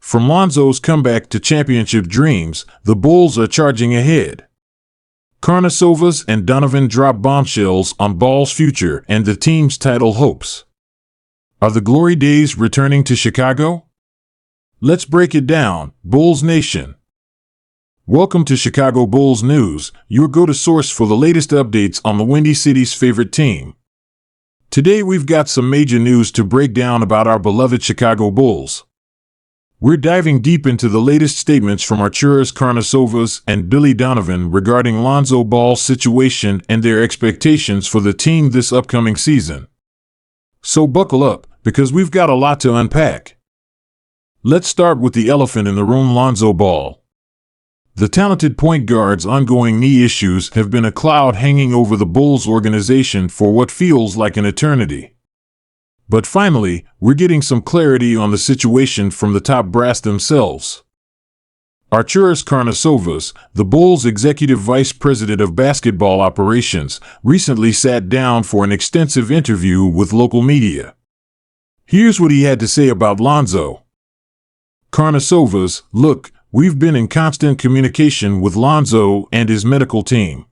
From Lonzo's comeback to championship dreams, the Bulls are charging ahead. Karnisovas and Donovan drop bombshells on Ball's future and the team's title hopes. Are the glory days returning to Chicago? Let's break it down, Bulls Nation. Welcome to Chicago Bulls News, your go-to source for the latest updates on the Windy City's favorite team. Today we've got some major news to break down about our beloved Chicago Bulls. We're diving deep into the latest statements from Arturas, Karnisovas, and Billy Donovan regarding Lonzo Ball's situation and their expectations for the team this upcoming season. So buckle up, because we've got a lot to unpack. Let's start with the elephant in the room, Lonzo Ball. The talented point guard's ongoing knee issues have been a cloud hanging over the Bulls organization for what feels like an eternity. But finally, we're getting some clarity on the situation from the top brass themselves. Arturas Karnisovas, the Bulls' executive vice president of basketball operations, recently sat down for an extensive interview with local media. Here's what he had to say about Lonzo. Karnisovas, look, we've been in constant communication with Lonzo and his medical team.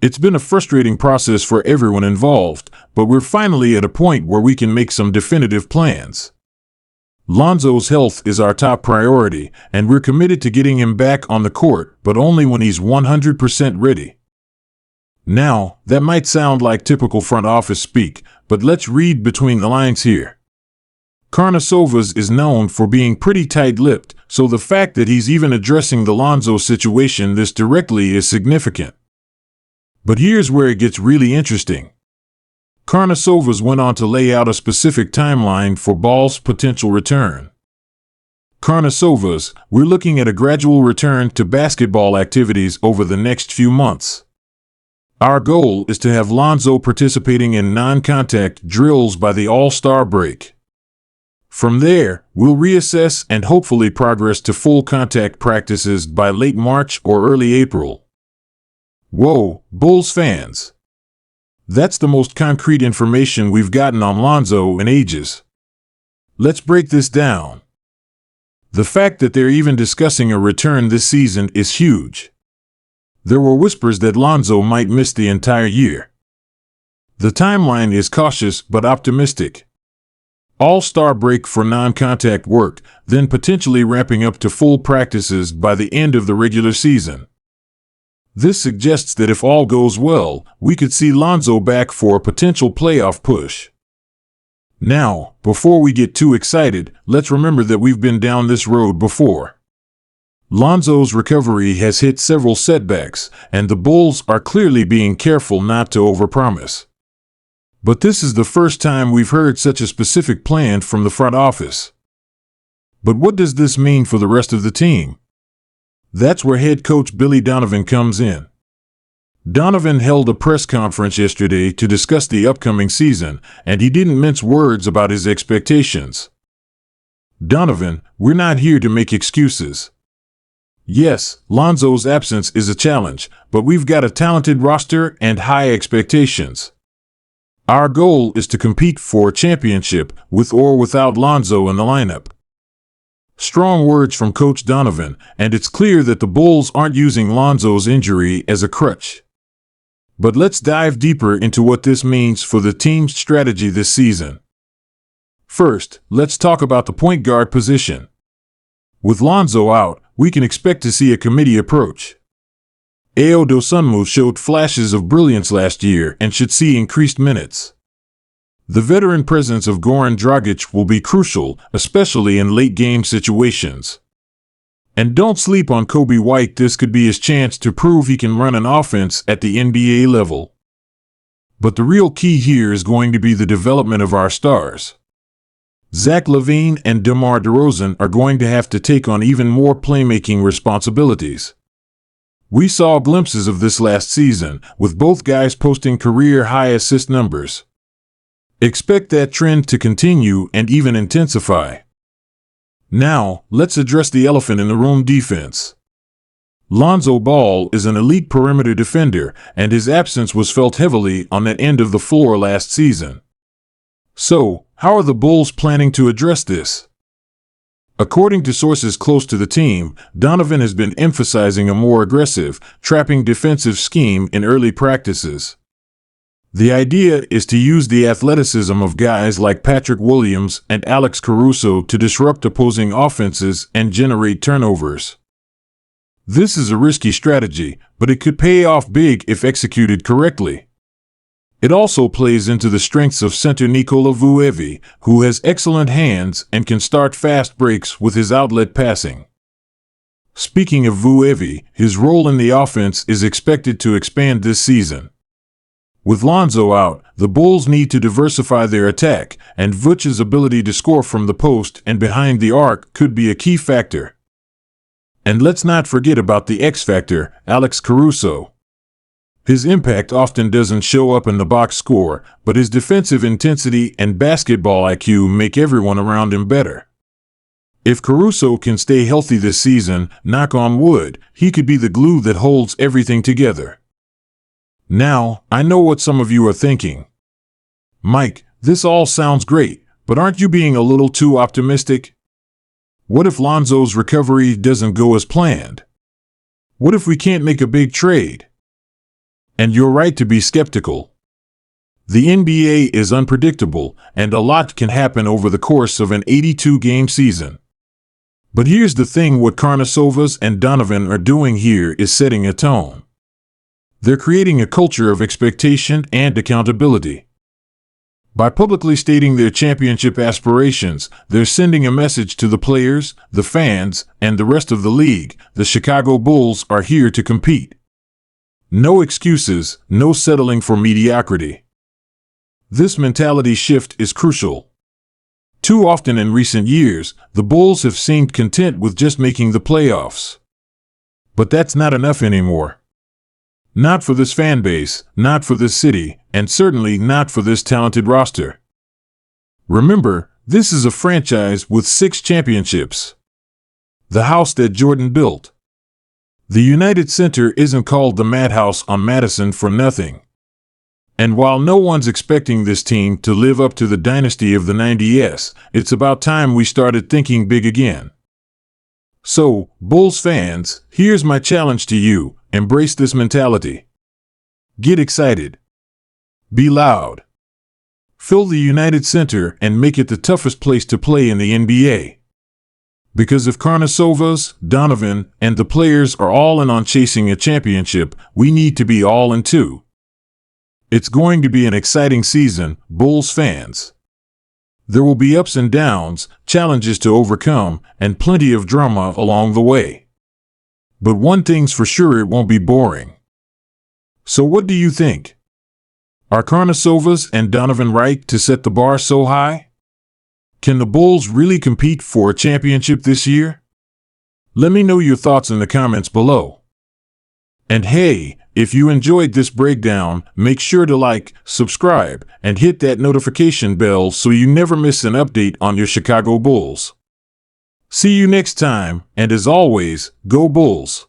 It's been a frustrating process for everyone involved, but we're finally at a point where we can make some definitive plans. Lonzo's health is our top priority, and we're committed to getting him back on the court, but only when he's 100% ready. Now, that might sound like typical front office speak, but let's read between the lines here. Karnisovas is known for being pretty tight-lipped, so the fact that he's even addressing the Lonzo situation this directly is significant. But here's where it gets really interesting. Karnisovas went on to lay out a specific timeline for Ball's potential return. Karnisovas, we're looking at a gradual return to basketball activities over the next few months. Our goal is to have Lonzo participating in non-contact drills by the All-Star break. From there, we'll reassess and hopefully progress to full contact practices by late March or early April. Whoa, Bulls fans! That's the most concrete information we've gotten on Lonzo in ages. Let's break this down. The fact that they're even discussing a return this season is huge. There were whispers that Lonzo might miss the entire year. The timeline is cautious but optimistic. All-Star break for non-contact work, then potentially ramping up to full practices by the end of the regular season. This suggests that if all goes well, we could see Lonzo back for a potential playoff push. Now, before we get too excited, let's remember that we've been down this road before. Lonzo's recovery has hit several setbacks, and the Bulls are clearly being careful not to overpromise. But this is the first time we've heard such a specific plan from the front office. But what does this mean for the rest of the team? That's where head coach Billy Donovan comes in. Donovan held a press conference yesterday to discuss the upcoming season, and he didn't mince words about his expectations. Donovan, we're not here to make excuses. Yes, Lonzo's absence is a challenge, but we've got a talented roster and high expectations. Our goal is to compete for a championship, with or without Lonzo in the lineup. Strong words from Coach Donovan, and it's clear that the Bulls aren't using Lonzo's injury as a crutch. But let's dive deeper into what this means for the team's strategy this season. First, let's talk about the point guard position. With Lonzo out, we can expect to see a committee approach. Dosunmu showed flashes of brilliance last year and should see increased minutes. The veteran presence of Goran Dragic will be crucial, especially in late-game situations. And don't sleep on Kobe White. This could be his chance to prove he can run an offense at the NBA level. But the real key here is going to be the development of our stars. Zach LaVine and DeMar DeRozan are going to have to take on even more playmaking responsibilities. We saw glimpses of this last season, with both guys posting career-high assist numbers. Expect that trend to continue and even intensify. Now, let's address the elephant in the room: defense. Lonzo Ball is an elite perimeter defender, and his absence was felt heavily on that end of the floor last season. So, how are the Bulls planning to address this? According to sources close to the team, Donovan has been emphasizing a more aggressive, trapping defensive scheme in early practices. The idea is to use the athleticism of guys like Patrick Williams and Alex Caruso to disrupt opposing offenses and generate turnovers. This is a risky strategy, but it could pay off big if executed correctly. It also plays into the strengths of center Nikola Vucevic, who has excellent hands and can start fast breaks with his outlet passing. Speaking of Vucevic, his role in the offense is expected to expand this season. With Lonzo out, the Bulls need to diversify their attack, and Vucevic's ability to score from the post and behind the arc could be a key factor. And let's not forget about the X factor, Alex Caruso. His impact often doesn't show up in the box score, but his defensive intensity and basketball IQ make everyone around him better. If Caruso can stay healthy this season, knock on wood, he could be the glue that holds everything together. Now, I know what some of you are thinking. Mike, this all sounds great, but aren't you being a little too optimistic? What if Lonzo's recovery doesn't go as planned? What if we can't make a big trade? And you're right to be skeptical. The NBA is unpredictable, and a lot can happen over the course of an 82-game season. But here's the thing: what Karnisovas and Donovan are doing here is setting a tone. They're creating a culture of expectation and accountability. By publicly stating their championship aspirations, they're sending a message to the players, the fans, and the rest of the league: the Chicago Bulls are here to compete. No excuses, no settling for mediocrity. This mentality shift is crucial. Too often in recent years, the Bulls have seemed content with just making the playoffs. But that's not enough anymore. Not for this fan base, not for this city, and certainly not for this talented roster. Remember, this is a franchise with 6 championships. The house that Jordan built. The United Center isn't called the Madhouse on Madison for nothing. And while no one's expecting this team to live up to the dynasty of the 90s, it's about time we started thinking big again. So, Bulls fans, here's my challenge to you: embrace this mentality. Get excited. Be loud. Fill the United Center and make it the toughest place to play in the NBA. Because if Karnisovas, Donovan, and the players are all in on chasing a championship, we need to be all in too. It's going to be an exciting season, Bulls fans. There will be ups and downs, challenges to overcome, and plenty of drama along the way. But one thing's for sure: it won't be boring. So what do you think? Are Karnisovas and Donovan right to set the bar so high? Can the Bulls really compete for a championship this year? Let me know your thoughts in the comments below. And hey, if you enjoyed this breakdown, make sure to like, subscribe, and hit that notification bell so you never miss an update on your Chicago Bulls. See you next time, and as always, go Bulls!